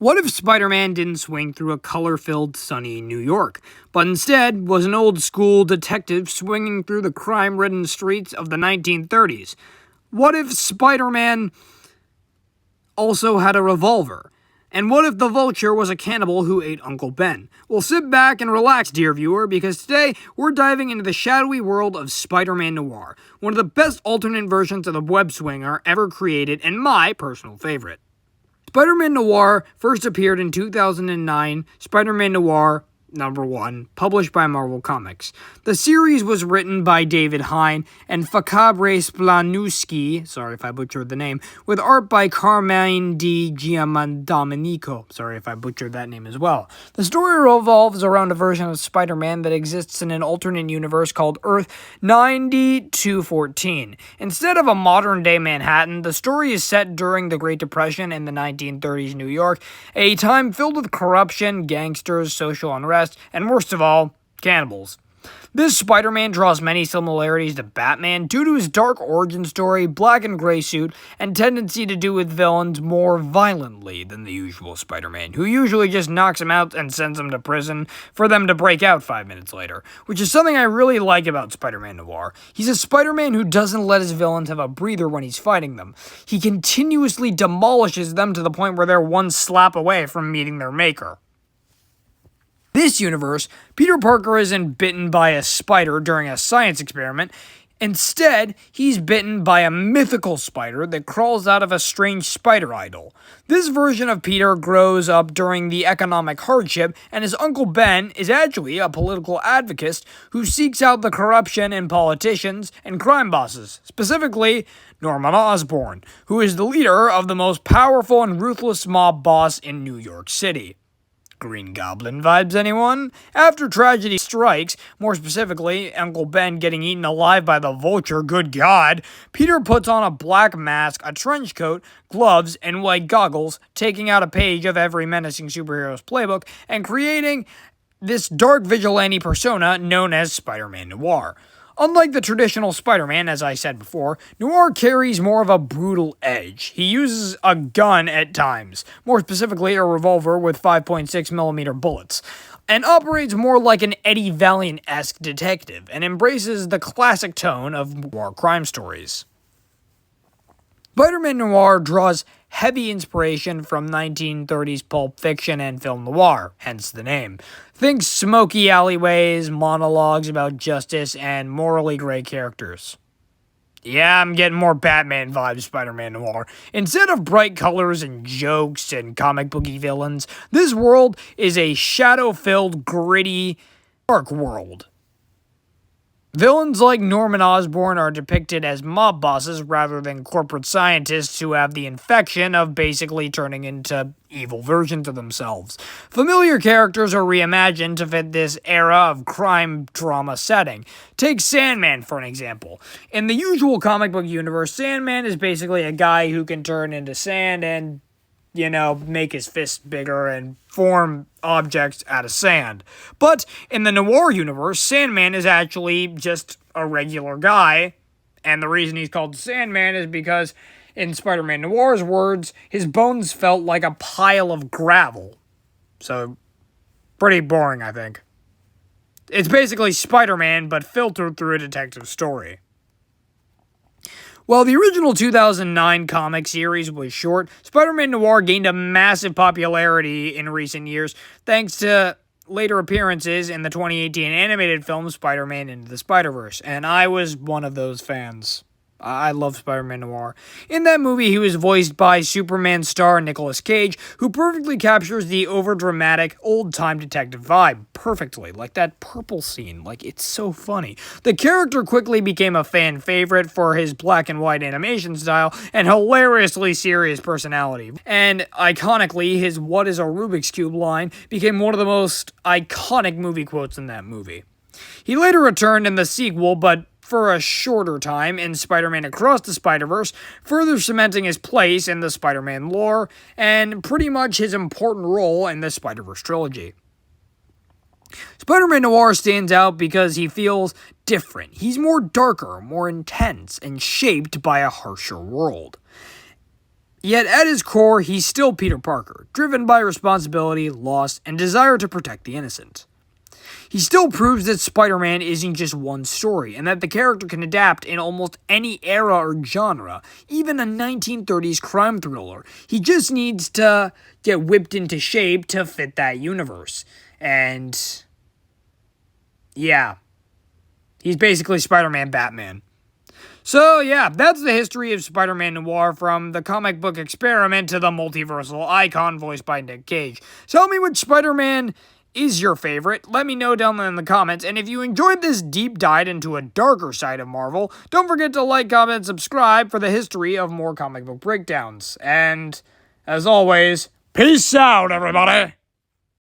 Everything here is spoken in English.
What if Spider-Man didn't swing through a color-filled, sunny New York, but instead was an old-school detective swinging through the crime-ridden streets of the 1930s? What if Spider-Man also had a revolver? And what if the Vulture was a cannibal who ate Uncle Ben? Well, sit back and relax, dear viewer, because today we're diving into the shadowy world of Spider-Man Noir, one of the best alternate versions of the web swinger ever created and my personal favorite. Spider-Man Noir first appeared in 2009, Spider-Man Noir #1, published by Marvel Comics. The series was written by David Hine and Facabre Splanuski, sorry if I butchered the name, with art by Carmine Di Giandomenico, sorry if I butchered that name as well. The story revolves around a version of Spider-Man that exists in an alternate universe called Earth 9214. Instead of a modern-day Manhattan, the story is set during the Great Depression in the 1930s New York, a time filled with corruption, gangsters, social unrest, and worst of all, cannibals. This Spider-Man draws many similarities to Batman due to his dark origin story, black and gray suit, and tendency to do with villains more violently than the usual Spider-Man, who usually just knocks them out and sends them to prison for them to break out 5 minutes later, which is something I really like about Spider-Man Noir. He's a Spider-Man who doesn't let his villains have a breather when he's fighting them. He continuously demolishes them to the point where they're one slap away from meeting their maker. This universe, Peter Parker isn't bitten by a spider during a science experiment. Instead, he's bitten by a mythical spider that crawls out of a strange spider idol. This version of Peter grows up during the economic hardship, and his Uncle Ben is actually a political advocate who seeks out the corruption in politicians and crime bosses, specifically Norman Osborn, who is the leader of the most powerful and ruthless mob boss in New York City. Green Goblin vibes, anyone? After tragedy strikes, more specifically, Uncle Ben getting eaten alive by the Vulture, good God, Peter puts on a black mask, a trench coat, gloves, and white goggles, taking out a page of every menacing superhero's playbook, and creating this dark vigilante persona known as Spider-Man Noir. Unlike the traditional Spider-Man, as I said before, Noir carries more of a brutal edge. He uses a gun at times, more specifically a revolver with 5.6mm bullets, and operates more like an Eddie Valiant-esque detective, and embraces the classic tone of noir crime stories. Spider-Man Noir draws heavy inspiration from 1930s pulp fiction and film noir, hence the name. Think smoky alleyways, monologues about justice, and morally gray characters. Yeah, I'm getting more Batman vibes, Spider-Man Noir. Instead of bright colors and jokes and comic booky villains, this world is a shadow-filled, gritty, dark world. Villains like Norman Osborn are depicted as mob bosses rather than corporate scientists who have the infection of basically turning into evil versions of themselves. Familiar characters are reimagined to fit this era of crime drama setting. Take Sandman for an example. In the usual comic book universe, Sandman is basically a guy who can turn into sand and make his fists bigger and form objects out of sand. But in the noir universe, Sandman is actually just a regular guy, and the reason he's called Sandman is because, in Spider-Man Noir's words, his bones felt like a pile of gravel. So, pretty boring, I think. It's basically Spider-Man, but filtered through a detective story. While the original 2009 comic series was short, Spider-Man Noir gained a massive popularity in recent years thanks to later appearances in the 2018 animated film Spider-Man Into the Spider-Verse, and I was one of those fans. I love Spider-Man Noir. In that movie, he was voiced by Superman star Nicolas Cage, who perfectly captures the overdramatic, old-time detective vibe perfectly, like that purple scene. It's so funny. The character quickly became a fan favorite for his black and white animation style and hilariously serious personality. And iconically, his "What is a Rubik's Cube" line became one of the most iconic movie quotes in that movie. He later returned in the sequel, but for a shorter time in Spider-Man Across the Spider-Verse, further cementing his place in the Spider-Man lore, and pretty much his important role in the Spider-Verse trilogy. Spider-Man Noir stands out because he feels different. He's more darker, more intense, and shaped by a harsher world. Yet at his core, he's still Peter Parker, driven by responsibility, loss, and desire to protect the innocent. He still proves that Spider-Man isn't just one story, and that the character can adapt in almost any era or genre, even a 1930s crime thriller. He just needs to get whipped into shape to fit that universe. And yeah, he's basically Spider-Man Batman. So yeah, that's the history of Spider-Man Noir, from the comic book experiment to the multiversal icon voiced by Nick Cage. Tell me which Spider-Man is your favorite. Let me know down there in the comments. And if you enjoyed this deep dive into a darker side of Marvel, don't forget to like, comment, and subscribe for the history of more comic book breakdowns. And as always, peace out, everybody!